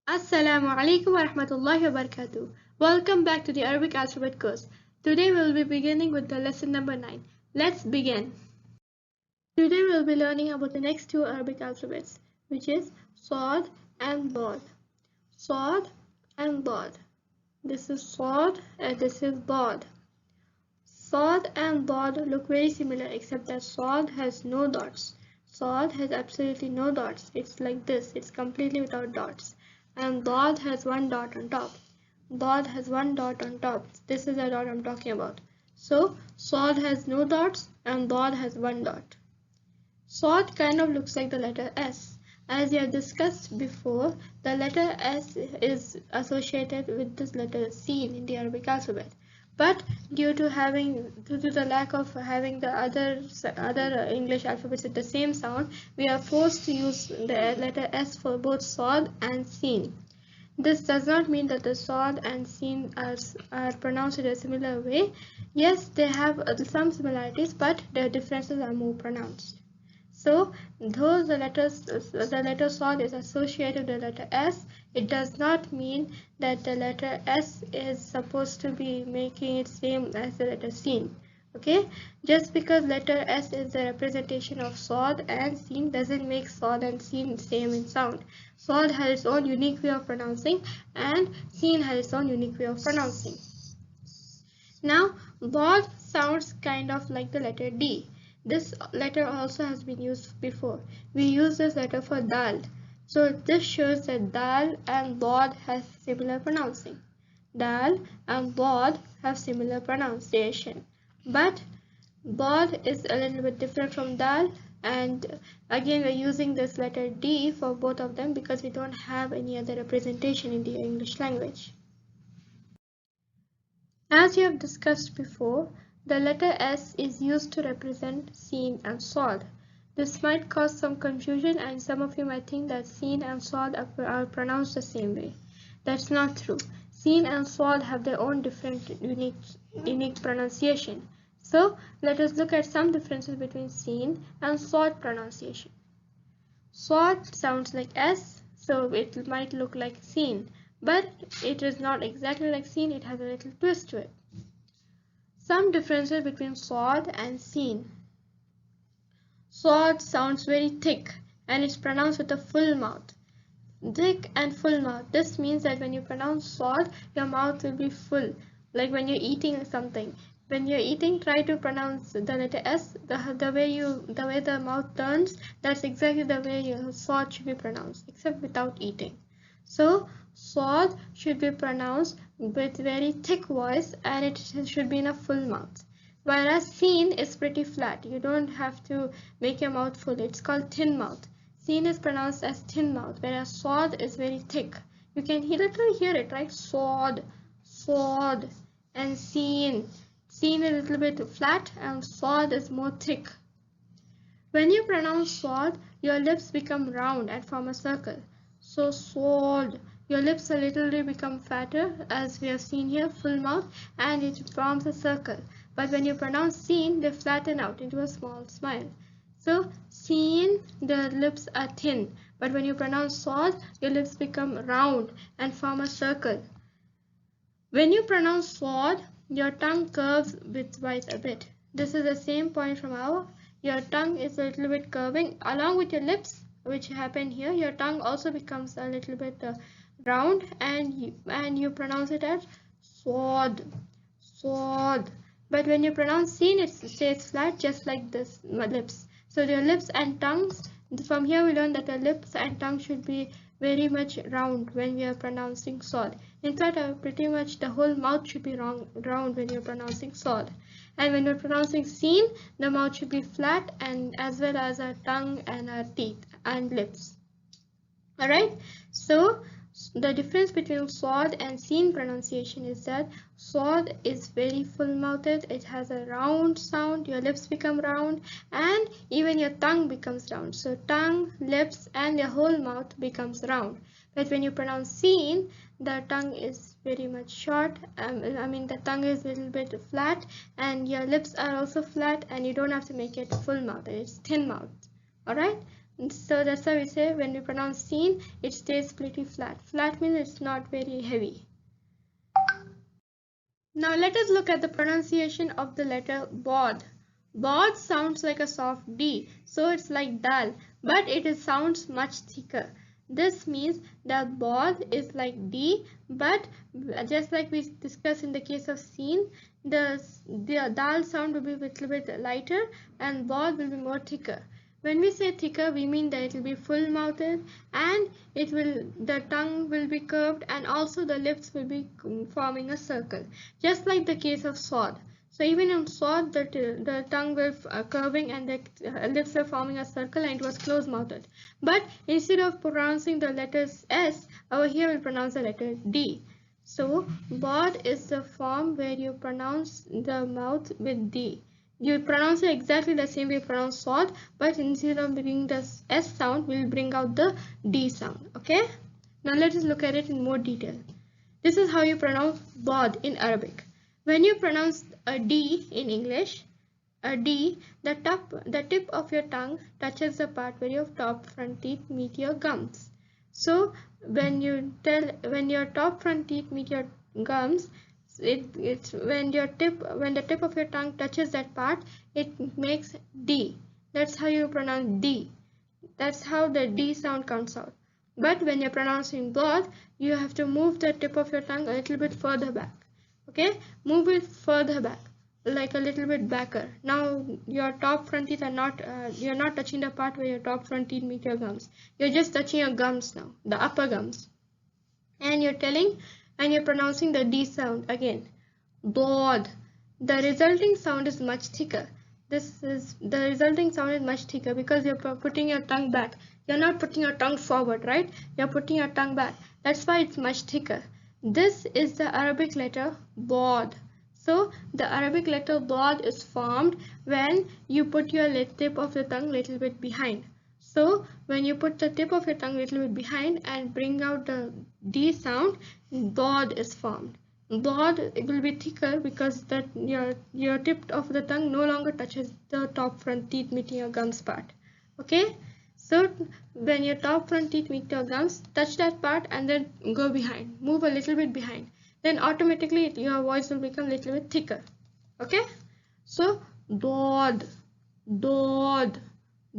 Assalamu alaikum wa rahmatullahi wa barakatuh. Welcome back to the Arabic alphabet course. Today we will be beginning with the lesson number 9. Let's begin. Today we will be learning about the next two Arabic alphabets, which is Saad and Daad. Saad and Daad. This is Saad and this is Daad. Saad and Daad look very similar except that Saad has no dots. Saad has absolutely no dots. It's like this. It's completely without dots. And Daad has one dot on top. Daad has one dot on top. This is the dot I'm talking about. So Saad has no dots and Daad has one dot. Saad kind of looks like the letter S. As we have discussed before, the letter S is associated with this letter Sin in the Arabic alphabet. But due to the lack of having the other English alphabets with the same sound, we are forced to use the letter S for both Saad and Sin. This does not mean that the Saad and Sin are pronounced in a similar way. Yes, they have some similarities, but their differences are more pronounced. So, though the letter Saad is associated with the letter S, it does not mean that the letter S is supposed to be making it same as the letter Sin. Okay, just because letter S is the representation of Saad and Sin doesn't make Saad and Sin same in sound. Saad has its own unique way of pronouncing and Sin has its own unique way of pronouncing. Now, Daad sounds kind of like the letter D. This letter also has been used before. We use this letter for Dal. So this shows that Dal and Daad have similar pronouncing. Dal and Daad have similar pronunciation. But Daad is a little bit different from Dal, and again we're using this letter D for both of them because we don't have any other representation in the English language. As we have discussed before, the letter S is used to represent Sin and Saad. This might cause some confusion and some of you might think that Sin and Saad are pronounced the same way. That's not true. Sin and Saad have their own different unique pronunciation. So let us look at some differences between Sin and Saad pronunciation. Saad sounds like S, so it might look like Sin, but it is not exactly like Sin, it has a little twist to it. Some differences between Saad and Sin. Saad sounds very thick and it's pronounced with a full mouth. Thick and full mouth. This means that when you pronounce Saad, your mouth will be full, like when you're eating something. When you're eating, try to pronounce the letter S. The way the mouth turns, that's exactly the way your Saad should be pronounced, except without eating. So Saad should be pronounced with very thick voice and it should be in a full mouth. Whereas Sin is pretty flat. You don't have to make your mouth full. It's called thin mouth. Sin is pronounced as thin mouth, whereas Saad is very thick. You can literally hear it, right? Saad, Saad, and Sin. Sin is a little bit flat and Saad is more thick. When you pronounce Saad, your lips become round and form a circle. So Saad, your lips a little bit become fatter, as we have seen here, full mouth, and it forms a circle. But when you pronounce Sin, they flatten out into a small smile. So Sin, the lips are thin, but when you pronounce Saad, your lips become round and form a circle. When you pronounce Saad, your tongue curves widthwise a bit. This is the same point from above. Your tongue is a little bit curving along with your lips, which happen here. Your tongue also becomes a little bit round, and you pronounce it as Saad, Saad. But when you pronounce Sin, it stays flat, just like this lips. So your lips and tongues. From here we learn that the lips and tongue should be very much round when we are pronouncing Saad. In fact, pretty much the whole mouth should be round when you're pronouncing Saad. And when you're pronouncing Sin, the mouth should be flat, and as well as our tongue and our teeth and lips. Alright, so the difference between Saad and Sin pronunciation is that Saad is very full-mouthed, it has a round sound, your lips become round, and even your tongue becomes round. So tongue, lips, and your whole mouth becomes round. But when you pronounce Sin, the tongue is very much short, the tongue is a little bit flat, and your lips are also flat, and you don't have to make it full mouth, it's thin mouth. Alright, So that's why we say when we pronounce seen, it stays pretty flat. Flat means it's not very heavy. Now let us look at the pronunciation of the letter bod. Bod sounds like a soft D, so it's like dal, but it sounds much thicker. This means that bod is like D, but just like we discussed in the case of seen, the dal sound will be a little bit lighter and bod will be more thicker. When we say thicker, we mean that it will be full-mouthed and the tongue will be curved and also the lips will be forming a circle, just like the case of sword. So even in sword, the tongue was curving and the lips were forming a circle and it was close-mouthed. But instead of pronouncing the letters S, over here we'll pronounce the letter D. So bod is the form where you pronounce the mouth with D. You pronounce it exactly the same way you pronounce sword, but instead of bringing the S sound, we'll bring out the D sound. Okay? Now let us look at it in more detail. This is how you pronounce bod in Arabic. When you pronounce a D in English, a D, the tip of your tongue touches the part where your top front teeth meet your gums. So when your top front teeth meet your gums, it's when the tip of your tongue touches that part, it makes D. That's how you pronounce D. That's how the D sound comes out. But when you're pronouncing bod, you have to move the tip of your tongue a little bit further back. Okay, move it further back, like a little bit backer. Now your top front teeth are not you're not touching the part where your top front teeth meet your gums. You're just touching your gums now, the upper gums, and you're pronouncing the D sound again. Bod. The resulting sound is much thicker. The resulting sound is much thicker because you're putting your tongue back. You're not putting your tongue forward, right? You're putting your tongue back. That's why it's much thicker. This is the Arabic letter bod. So the Arabic letter bod is formed when you put your tip of the tongue a little bit behind. So when you put the tip of your tongue a little bit behind and bring out the D sound, bod is formed. Bod will be thicker because that your tip of the tongue no longer touches the top front teeth meeting your gums part. Okay, so when your top front teeth meet your gums, touch that part and then go behind, move a little bit behind, then automatically your voice will become a little bit thicker. Okay, so dod, dod,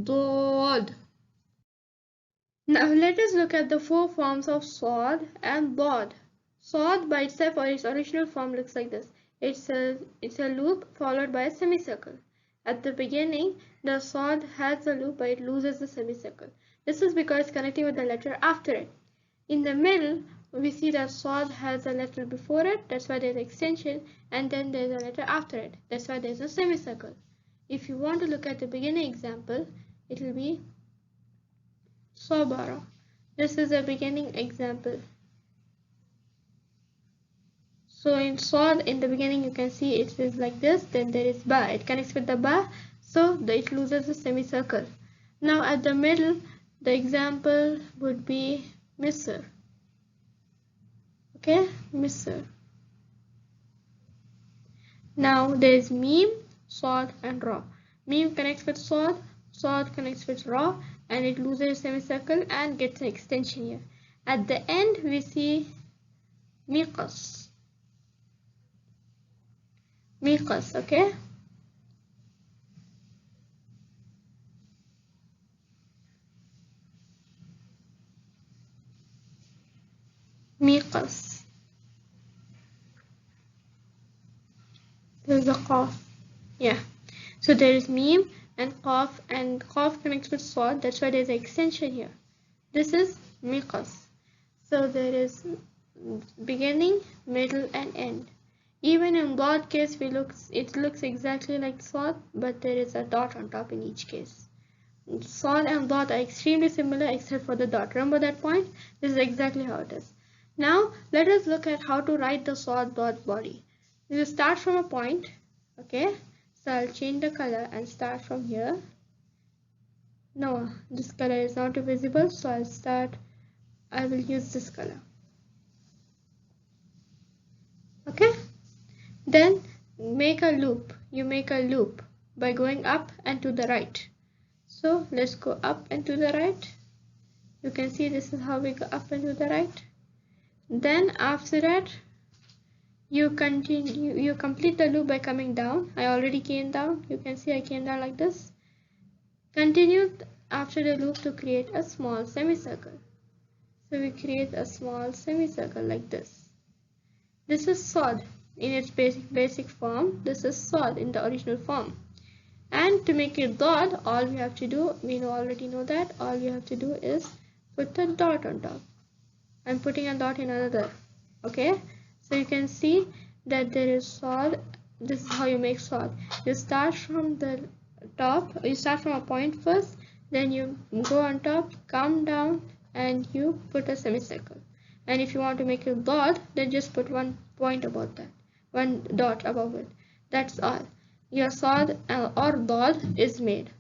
dod. Now let us look at the four forms of sword and bod. Sword by itself or its original form looks like this. It's a loop followed by a semicircle. At the beginning, the sword has a loop but it loses the semicircle. This is because it's connecting with the letter after it. In the middle, we see that sword has a letter before it, that's why there's an extension, and then there's a letter after it, that's why there's a semicircle. If you want to look at the beginning example, it will be Sobara. This is a beginning example. So in sword, in the beginning you can see it is like this, then there is ba. It connects with the ba, so it loses the semicircle. Now at the middle, the example would be Misr. Okay, Misr. Now there is meme, sword and ra. Meme connects with sword, sword connects with ra, and it loses a semicircle and gets an extension here. At the end we see miqas. Miqas, okay? Miqas. There's a qaf. Yeah. So there is meme and qaf connects with sword. That's why there's an extension here. This is miqas. So there is beginning, middle, and end. Even in both case, it looks exactly like sword, but there is a dot on top in each case. Sword and dot are extremely similar except for the dot. Remember that point? This is exactly how it is. Now let us look at how to write the sword dot body. We will start from a point. Okay, so I'll change the color and start from here. No, this color is not visible, so I will use this color. Okay, then make a loop. You make a loop by going up and to the right. So let's go up and to the right. You can see this is how we go up and to the right. Then after that, you complete the loop by coming down. I already came down. You can see I came down like this. Continue after the loop to create a small semicircle. So we create a small semicircle like this. This is Saad in its basic form. This is Saad in the original form. And to make it Daad, all we have to do, we already know that, all you have to do is put a dot on top. I'm putting a dot in another. Okay, so you can see that there is Saad. This is how you make Saad. You start from the top, you start from a point first, then you go on top, come down, and you put a semicircle. And if you want to make it Daad, then just put one point above that, one dot above it. That's all. Your Saad or Daad is made.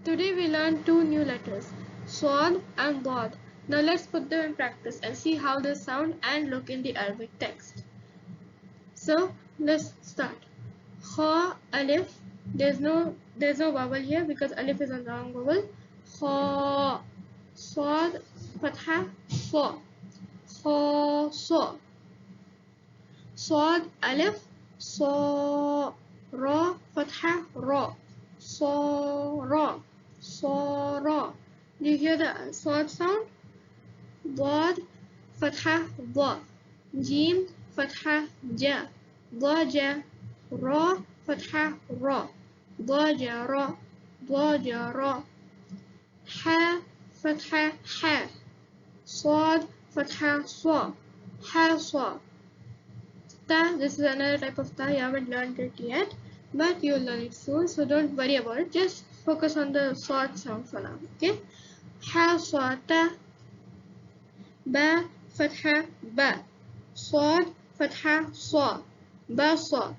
Today we learned two new letters, Saad and Daad. Now let's put them in practice and see how they sound and look in the Arabic text. So let's start. Kha, alif. There's no vowel here because alif is a long vowel. Kha, Saad, fatha, sa. Kha, sa. Saad, alif, sa. Ra, fatha, ra. Sa, ra. Sa, ra. Do you hear the Saad sound? ضاد فتحة ض جيم فتحة ج ضج را فتحة را ضج را ضج را ح فتحة ح صاد فتحة صا ح صا ta. This is another type of ta. You haven't learned it yet, but you'll learn it soon, so don't worry about it. Just focus on the Saad sound for now. Okay, ح صا ta. با فتحة با صاد فتحة صا با صا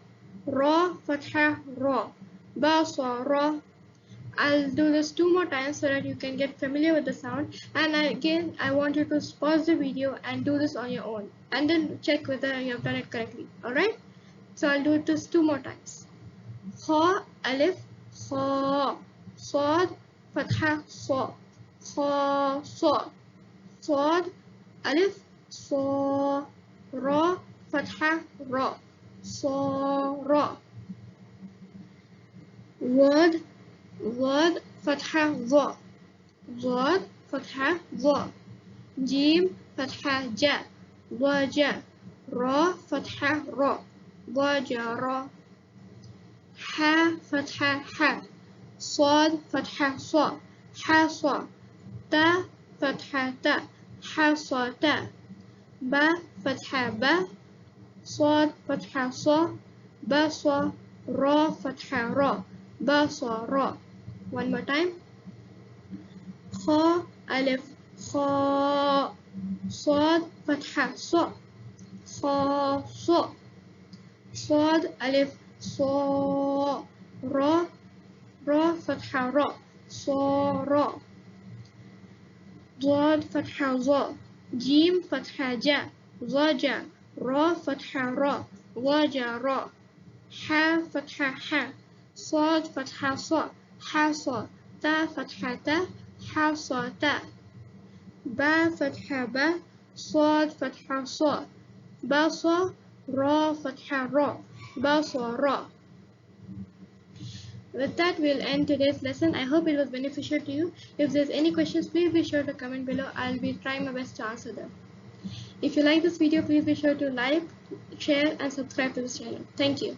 را فتحة را با صا را. I'll do this 2 more times so that you can get familiar with the sound, and again I want you to pause the video and do this on your own and then check whether you have done it correctly. Alright, so I'll do it just 2 more times. Kha alif kha صاد فتحة صا kha صا صاد ألف صا را فتحة را صا را ضاد ضاد فتحة ضا ضاد فتحة ضا جيم فتحة جا ضجا را فتحة را ضجا را ح فتحة ح صاد فتحة صا ح صا تا فتحة تا حصى تا با فتحة با صاد فتحة صا با صا را فتحة را با صا را. One more time. خا ألف خا صاد فتحة صا خا صا صاد ألف صا را را فتحة را صا را ضاد فتحة ضا جيم فتحة جا ضجا را فتحة را ضجا را ح فتحة ح صاد فتحة صا ح صا تا فتحة تا ح صا تا با فتحة با صاد فتحة صا با صا را فتحة را با صا را. With that, we'll end today's lesson. I hope it was beneficial to you. If there's any questions, please be sure to comment below. I'll be trying my best to answer them. If you like this video, please be sure to like, share, and subscribe to this channel. Thank you.